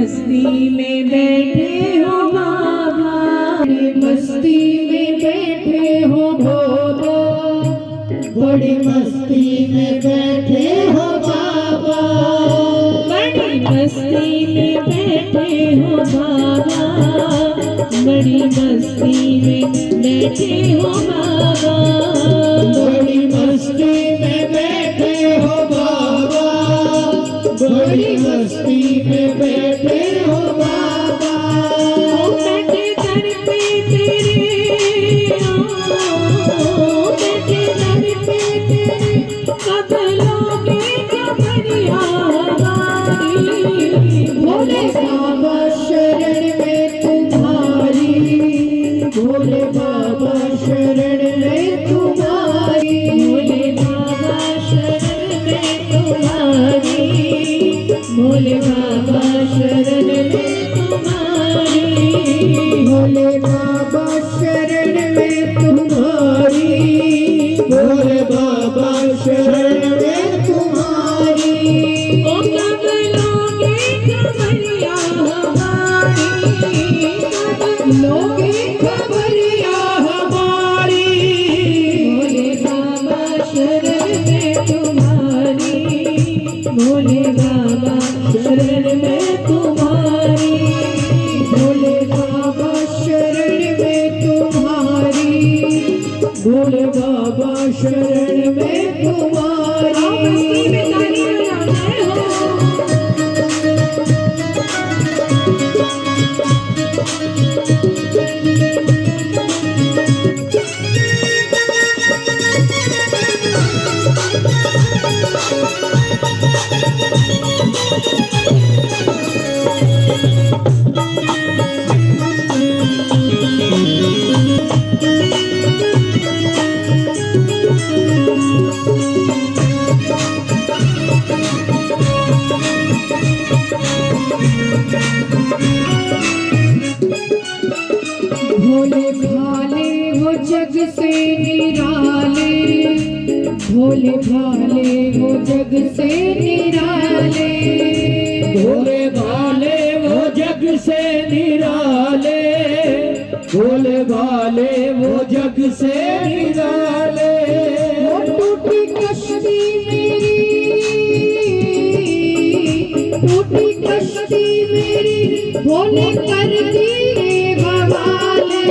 मस्ती में बैठे हो बाबा, बड़ी मस्ती में बैठे हो भोलो, बड़ी मस्ती में बैठे हो बाबा, बड़ी मस्ती में बैठे हो बाबा, बड़ी मस्ती में बैठे हो बाबा, बड़ी मस्ती में बैठे हो बाबा, बड़ी मस्ती में बैठे हो बाबा। बैठे दर पे तेरे, बैठे दर पे तेरे, कब लोगे खबरिया हमारी। भोले बाबा शरण में तुम्हारी, भोले बाबा शरण में तुम्हारी, भोले बाबा शरण में तुम्हारी, भोले बाबा शरण में तुम्हारी, भोले बाबा शरण में तुम्हारी, भोले बाबा शरण में तुम्हारी। ओ कब लोगे खबरिया हमारी, कब लोगे खबरिया हमारी, भोले बाबा शरण में तुम्हारी, भोले बाबा शरण में तुम्हारी, भोले बाबा शरण में तुम्हारी, भोले बाबा शरण में तुम्हारी। मस्ती में ताली बजाते हो। भोले भाले वो जग से निराले, भोले भाले वो जग से निराले, भोले भाले वो जग से निराले, भोले भाले वो जग से निराले। वो टूटी कश्ती मेरी, टूटी कश्ती मेरी, भोले कर दिए बवाले,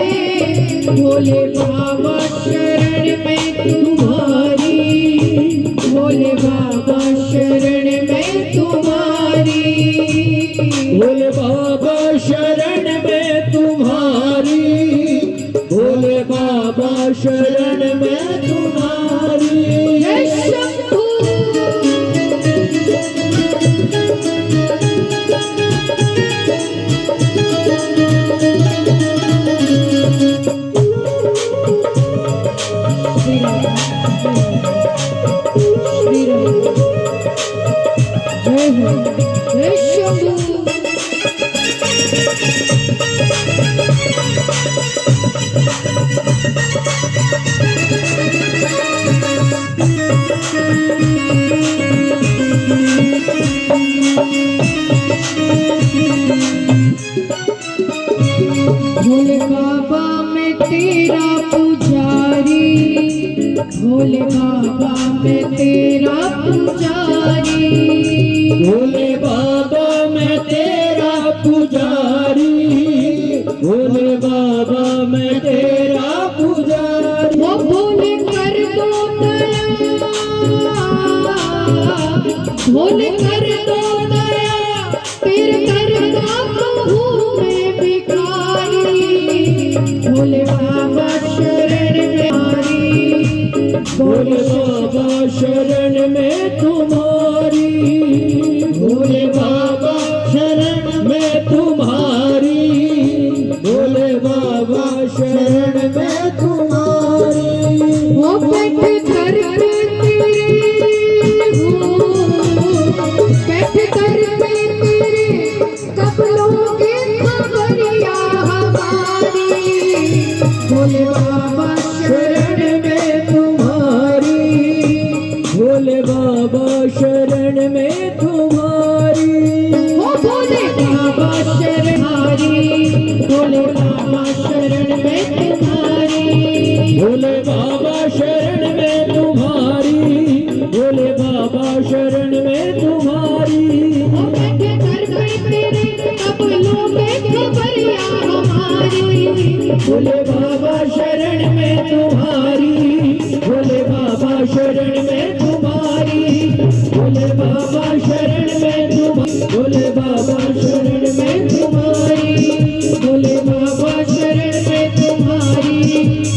भोले बाबा शरण में तुम्हारी, भोले बाबा शरण में तुम्हारी, भोले बाबा शरण में तुम्हारी, भोले बाबा शरण में तुम्हारी। जय शंभू। श्री राम, जय हो, जय शंभू। भोले बाबा मैं तेरा पुजारी, भोले बाबा मैं तेरा पुजारी, भोले बाबा मैं तेरा पुजारी, भोले बाबा मैं तेरा पुजारी। वो भोले कर दो दया, भोले कर दो दया, फिर कर दो प्रभु में भिखारी, भोले बाबा शरण में हमारी, भोले बाबा शरण में तुम्हारी, भोले बाबा शरण में तुम्हारी। भोले बाबा शरण में तुम्हारी, भोले बाबा शरण में तुम्हारी, भोले बाबा शरण में तुम्हारी, भोले बाबा शरण में तुम्हारी, भोले बाबा शरण में तुम्हारी,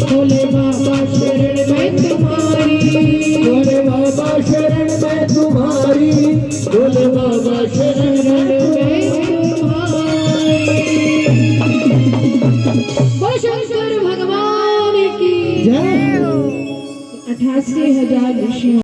भोले बाबा शरण में तुम्हारी, भोले बाबा शरण में तुम्हारी, भोले बाबा शरण में तुम्हारी। बोलो शंकर भगवान की जय। 88,000 ऋषियों